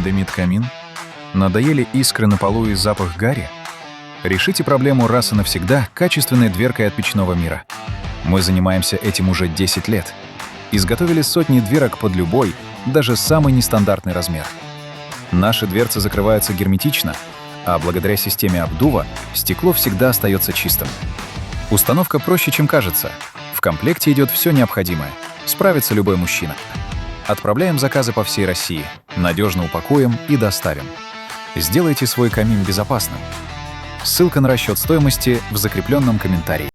Дымит камин? Надоели искры на полу и запах гари? Решите проблему раз и навсегда качественной дверкой от печного мира. Мы занимаемся этим уже 10 лет. Изготовили сотни дверок под любой, даже самый нестандартный размер. Наши дверцы закрываются герметично, а благодаря системе обдува стекло всегда остается чистым. Установка проще, чем кажется. В комплекте идет все необходимое. Справится любой мужчина. Отправляем заказы по всей России, надежно упакуем и доставим. Сделайте свой камин безопасным. Ссылка на расчет стоимости в закрепленном комментарии.